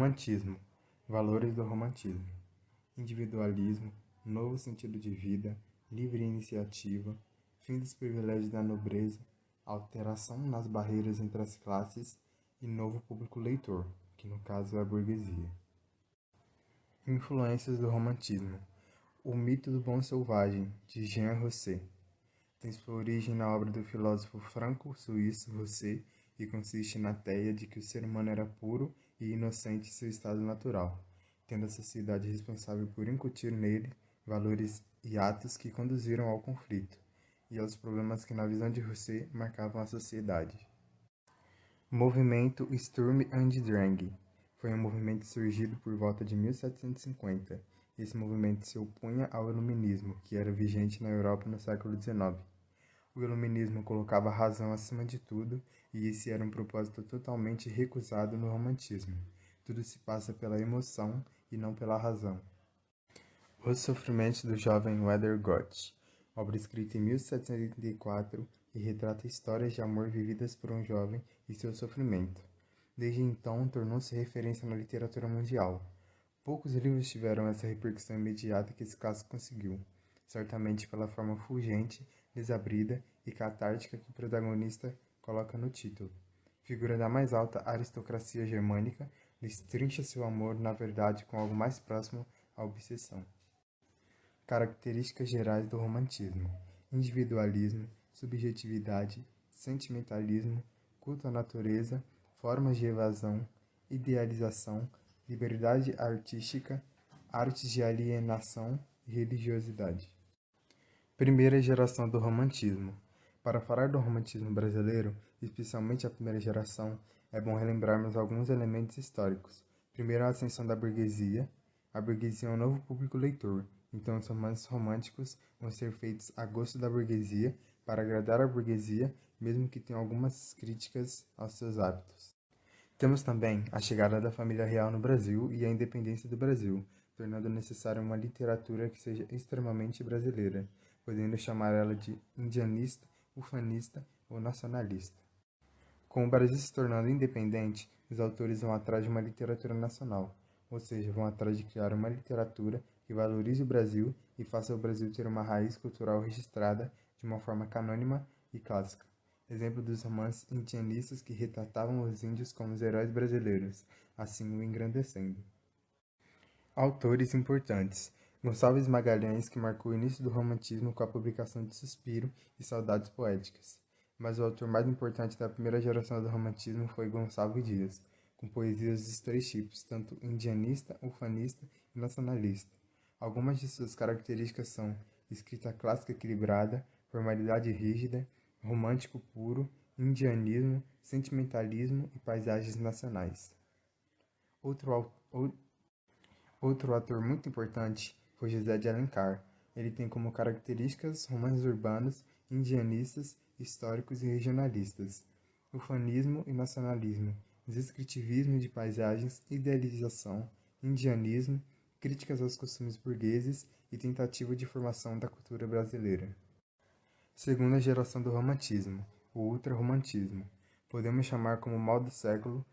Romantismo. Valores do romantismo. Individualismo, novo sentido de vida, livre iniciativa, fim dos privilégios da nobreza, alteração nas barreiras entre as classes e novo público leitor, que no caso é a burguesia. Influências do romantismo. O mito do bom selvagem, de Jean Rosset. Tem sua origem na obra do filósofo franco-suíço Rosset e consiste na teia de que o ser humano era puro e inocente em seu estado natural, tendo a sociedade responsável por incutir nele valores e atos que conduziram ao conflito e aos problemas que, na visão de Rosset, marcavam a sociedade. Movimento Sturm und Drang foi um movimento surgido por volta de 1750. Esse movimento se opunha ao iluminismo, que era vigente na Europa no século XIX. O iluminismo colocava a razão acima de tudo, e esse era um propósito totalmente recusado no romantismo. Tudo se passa pela emoção e não pela razão. Os Sofrimentos do Jovem Wedergott, obra escrita em 1784 e retrata histórias de amor vividas por um jovem e seu sofrimento. Desde então, tornou-se referência na literatura mundial. Poucos livros tiveram essa repercussão imediata que esse clássico conseguiu, certamente pela forma fulgente, desabrida e catártica que o protagonista coloca no título. Figura da mais alta aristocracia germânica, destrincha seu amor, na verdade, com algo mais próximo à obsessão. Características gerais do romantismo: individualismo, subjetividade, sentimentalismo, culto à natureza, formas de evasão, idealização, liberdade artística, artes de alienação e religiosidade. Primeira geração do romantismo. Para falar do romantismo brasileiro, especialmente a primeira geração, é bom relembrarmos alguns elementos históricos. Primeiro, a ascensão da burguesia. A burguesia é um novo público leitor, então os romances românticos vão ser feitos a gosto da burguesia, para agradar a burguesia, mesmo que tenham algumas críticas aos seus hábitos. Temos também a chegada da família real no Brasil e a independência do Brasil, tornando necessária uma literatura que seja extremamente brasileira, podendo chamar ela de indianista, ufanista ou nacionalista. Com o Brasil se tornando independente, os autores vão atrás de uma literatura nacional, ou seja, vão atrás de criar uma literatura que valorize o Brasil e faça o Brasil ter uma raiz cultural registrada de uma forma canônima e clássica. Exemplo dos romances indianistas que retratavam os índios como os heróis brasileiros, assim o engrandecendo. Autores importantes: Gonçalves Magalhães, que marcou o início do romantismo com a publicação de Suspiro e Saudades Poéticas. Mas o autor mais importante da primeira geração do romantismo foi Gonçalves Dias, com poesias dos três tipos, tanto indianista, ufanista e nacionalista. Algumas de suas características são escrita clássica equilibrada, formalidade rígida, romântico puro, indianismo, sentimentalismo e paisagens nacionais. Outro ator muito importante foi José de Alencar. Ele tem como características romances urbanos, indianistas, históricos e regionalistas, ufanismo e nacionalismo, descritivismo de paisagens, idealização, indianismo, críticas aos costumes burgueses e tentativa de formação da cultura brasileira. Segunda geração do romantismo, o ultrarromantismo. Podemos chamar como mal do século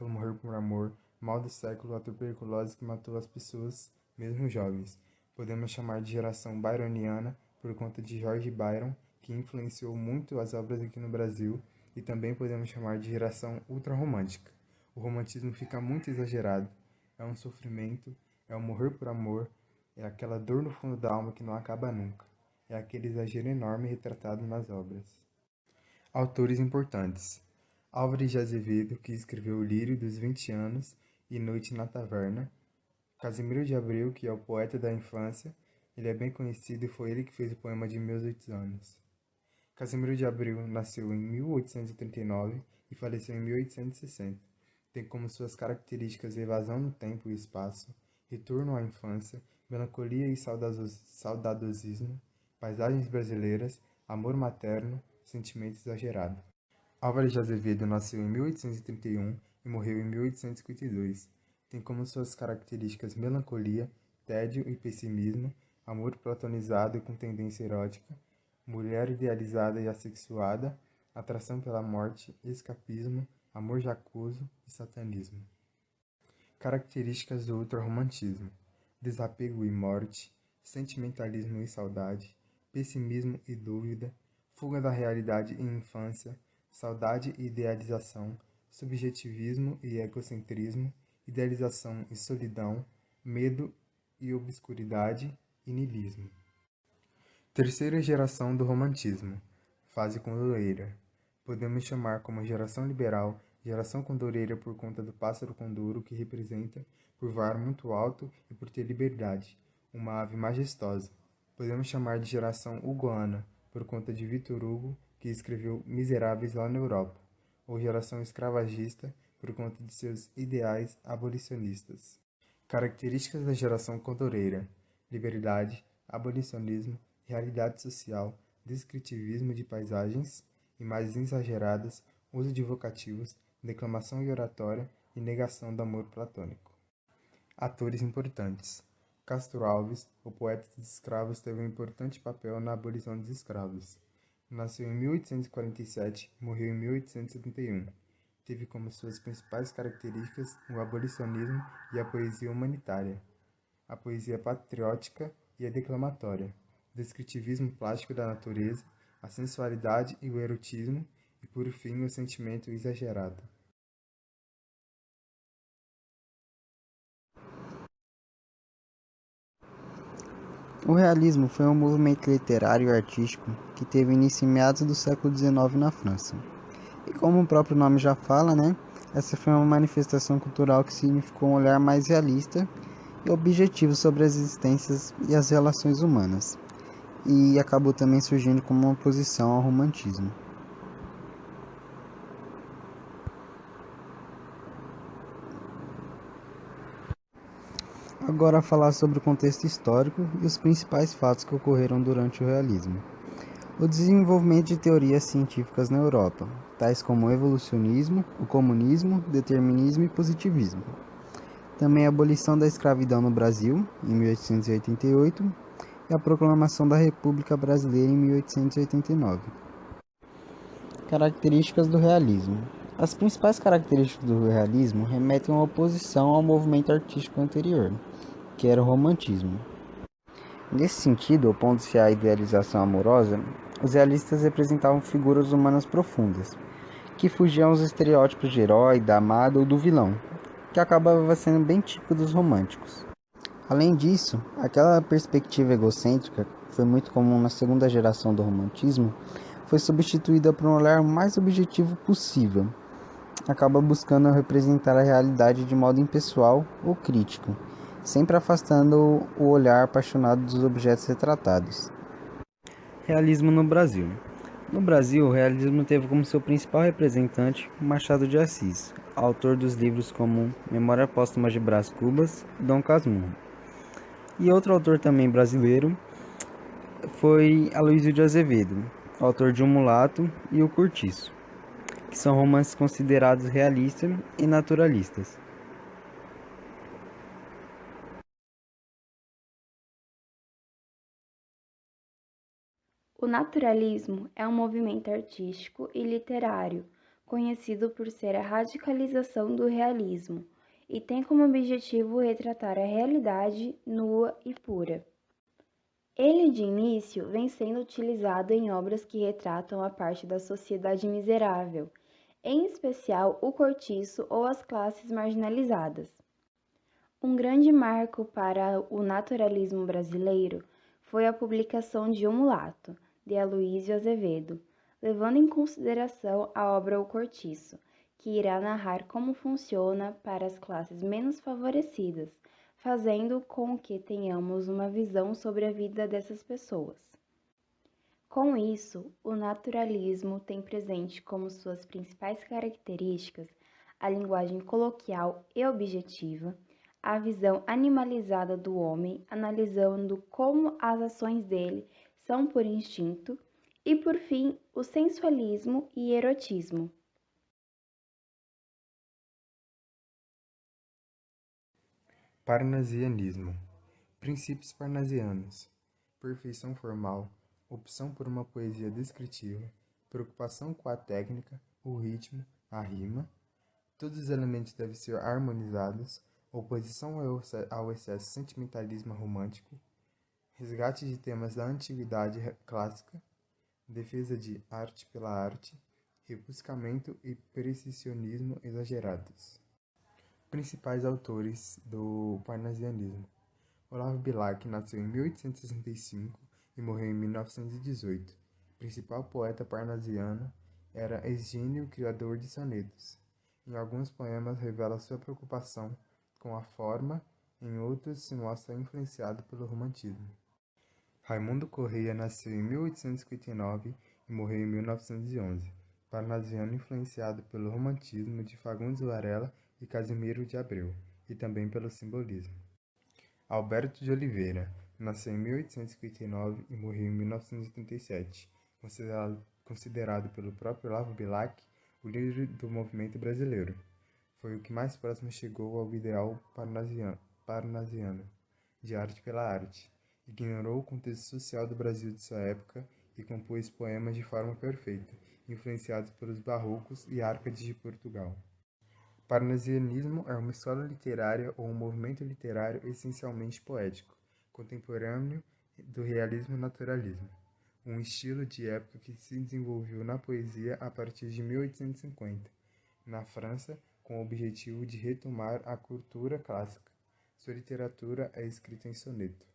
morrer por amor, mal do século a tuberculose que matou as pessoas, mesmo jovens. Podemos chamar de geração byroniana por conta de George Byron, que influenciou muito as obras aqui no Brasil, e também podemos chamar de geração ultrarromântica. O romantismo fica muito exagerado, é um sofrimento, é um morrer por amor, é aquela dor no fundo da alma que não acaba nunca. É aquele exagero enorme retratado nas obras. Autores importantes: Álvares de Azevedo, que escreveu O Lírio dos 20 anos e Noite na Taverna. Casimiro de Abreu, que é o poeta da infância. Ele é bem conhecido e foi ele que fez o poema de Meus 8 anos. Casimiro de Abreu nasceu em 1839 e faleceu em 1860. Tem como suas características evasão no tempo e espaço, retorno à infância, melancolia e saudosismo, paisagens brasileiras, amor materno, sentimento exagerado. Álvares de Azevedo nasceu em 1831 e morreu em 1852. Tem como suas características melancolia, tédio e pessimismo, amor platonizado e com tendência erótica, mulher idealizada e assexuada, atração pela morte, escapismo, amor jacoso e satanismo. Características do ultrarromantismo: desapego e morte, sentimentalismo e saudade, pessimismo e dúvida, fuga da realidade e infância, saudade e idealização, subjetivismo e egocentrismo, idealização e solidão, medo e obscuridade e niilismo. Terceira geração do romantismo, fase condoreira. Podemos chamar como geração liberal, geração condoreira por conta do pássaro condouro que representa, por voar muito alto e por ter liberdade, uma ave majestosa. Podemos chamar de geração hugoana, por conta de Victor Hugo, que escreveu Miseráveis lá na Europa, ou geração escravagista, por conta de seus ideais abolicionistas. Características da geração condoreira: liberdade, abolicionismo, realidade social, descritivismo de paisagens, imagens exageradas, uso de vocativos, declamação e oratória e negação do amor platônico. Atores importantes: Castro Alves, o poeta dos escravos, teve um importante papel na abolição dos escravos. Nasceu em 1847 e morreu em 1871. Teve como suas principais características o abolicionismo e a poesia humanitária, a poesia patriótica e a declamatória, o descritivismo plástico da natureza, a sensualidade e o erotismo, e por fim o sentimento exagerado. O realismo foi um movimento literário e artístico que teve início em meados do século XIX na França. E como o próprio nome já fala, essa foi uma manifestação cultural que significou um olhar mais realista e objetivo sobre as existências e as relações humanas, e acabou também surgindo como uma oposição ao romantismo. Agora falar sobre o contexto histórico e os principais fatos que ocorreram durante o realismo. O desenvolvimento de teorias científicas na Europa, tais como o evolucionismo, o comunismo, determinismo e positivismo. Também a abolição da escravidão no Brasil, em 1888, e a proclamação da República Brasileira em 1889. Características do realismo. As principais características do realismo remetem a uma oposição ao movimento artístico anterior, que era o romantismo. Nesse sentido, opondo-se à idealização amorosa, os realistas representavam figuras humanas profundas, que fugiam aos estereótipos de herói, da amada ou do vilão, que acabava sendo bem típico dos românticos. Além disso, aquela perspectiva egocêntrica, que foi muito comum na segunda geração do romantismo, foi substituída por um olhar mais objetivo possível. Acaba buscando representar a realidade de modo impessoal ou crítico, sempre afastando o olhar apaixonado dos objetos retratados. Realismo no Brasil. No Brasil, o realismo teve como seu principal representante Machado de Assis, autor dos livros como Memória Póstuma de Brás Cubas e Dom Casmurro. E outro autor também brasileiro foi Aloysio de Azevedo, autor de O Mulato e O Cortiço, que são romances considerados realistas e naturalistas. O naturalismo é um movimento artístico e literário conhecido por ser a radicalização do realismo e tem como objetivo retratar a realidade nua e pura. Ele, de início, vem sendo utilizado em obras que retratam a parte da sociedade miserável, em especial o cortiço ou as classes marginalizadas. Um grande marco para o naturalismo brasileiro foi a publicação de O Mulato, de Aloysio Azevedo, levando em consideração a obra O Cortiço, que irá narrar como funciona para as classes menos favorecidas, fazendo com que tenhamos uma visão sobre a vida dessas pessoas. Com isso, o naturalismo tem presente como suas principais características a linguagem coloquial e objetiva, a visão animalizada do homem, analisando como as ações dele são por instinto, e, por fim, o sensualismo e erotismo. Parnasianismo. Princípios parnasianos: perfeição formal, opção por uma poesia descritiva, preocupação com a técnica, o ritmo, a rima. Todos os elementos devem ser harmonizados, oposição ao excesso de sentimentalismo romântico, resgate de temas da antiguidade clássica, defesa de arte pela arte, rebuscamento e precisionismo exagerados. Principais autores do parnasianismo. Olavo Bilac nasceu em 1865 e morreu em 1918. Principal poeta parnasiano era Exímio, criador de sonetos. Em alguns poemas revela sua preocupação com a forma, em outros se mostra influenciado pelo romantismo. Raimundo Correia nasceu em 1859 e morreu em 1911. Parnasiano influenciado pelo romantismo de Fagundes Varela e Casimiro de Abreu, e também pelo simbolismo. Alberto de Oliveira nasceu em 1859 e morreu em 1987, considerado pelo próprio Olavo Bilac o líder do movimento brasileiro. Foi o que mais próximo chegou ao ideal parnasiano de arte pela arte. Ignorou o contexto social do Brasil de sua época e compôs poemas de forma perfeita, influenciados pelos barrocos e árcades de Portugal. Parnasianismo é uma escola literária ou um movimento literário essencialmente poético, contemporâneo do realismo naturalismo, um estilo de época que se desenvolveu na poesia a partir de 1850, na França, com o objetivo de retomar a cultura clássica. Sua literatura é escrita em soneto.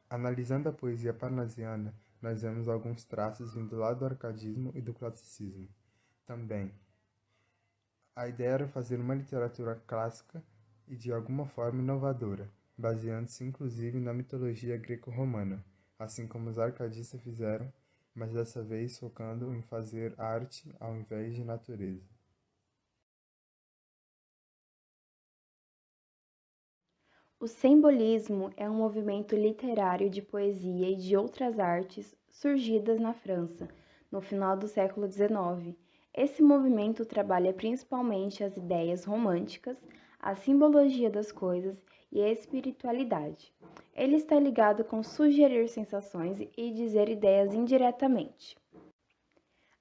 Analisando a poesia parnasiana, nós vemos alguns traços vindo lá do arcadismo e do classicismo. Também, a ideia era fazer uma literatura clássica e de alguma forma inovadora, baseando-se inclusive na mitologia greco-romana, assim como os arcadistas fizeram, mas dessa vez focando em fazer arte ao invés de natureza. O simbolismo é um movimento literário de poesia e de outras artes surgidas na França, no final do século XIX. Esse movimento trabalha principalmente as ideias românticas, a simbologia das coisas e a espiritualidade. Ele está ligado com sugerir sensações e dizer ideias indiretamente.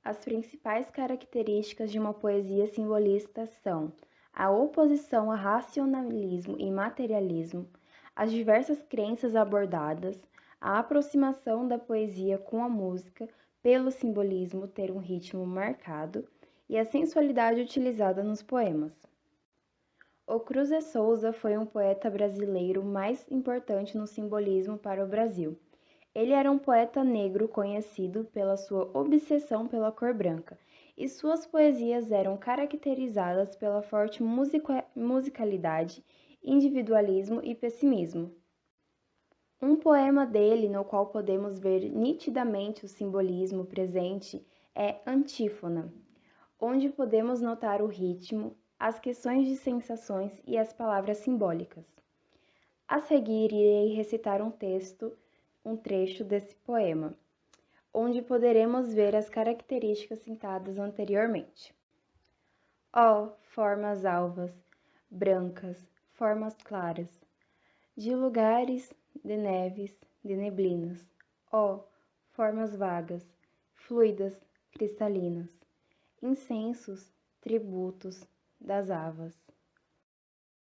As principais características de uma poesia simbolista são a oposição a racionalismo e materialismo, as diversas crenças abordadas, a aproximação da poesia com a música pelo simbolismo ter um ritmo marcado e a sensualidade utilizada nos poemas. O Cruz de Souza foi um poeta brasileiro mais importante no simbolismo para o Brasil. Ele era um poeta negro conhecido pela sua obsessão pela cor branca, e suas poesias eram caracterizadas pela forte musicalidade, individualismo e pessimismo. Um poema dele no qual podemos ver nitidamente o simbolismo presente é Antífona, onde podemos notar o ritmo, as questões de sensações e as palavras simbólicas. A seguir, irei recitar um trecho desse poema, onde poderemos ver as características citadas anteriormente. Ó, formas alvas, brancas, formas claras, de lugares, de neves, de neblinas. Ó, formas vagas, fluidas, cristalinas, incensos, tributos das havas.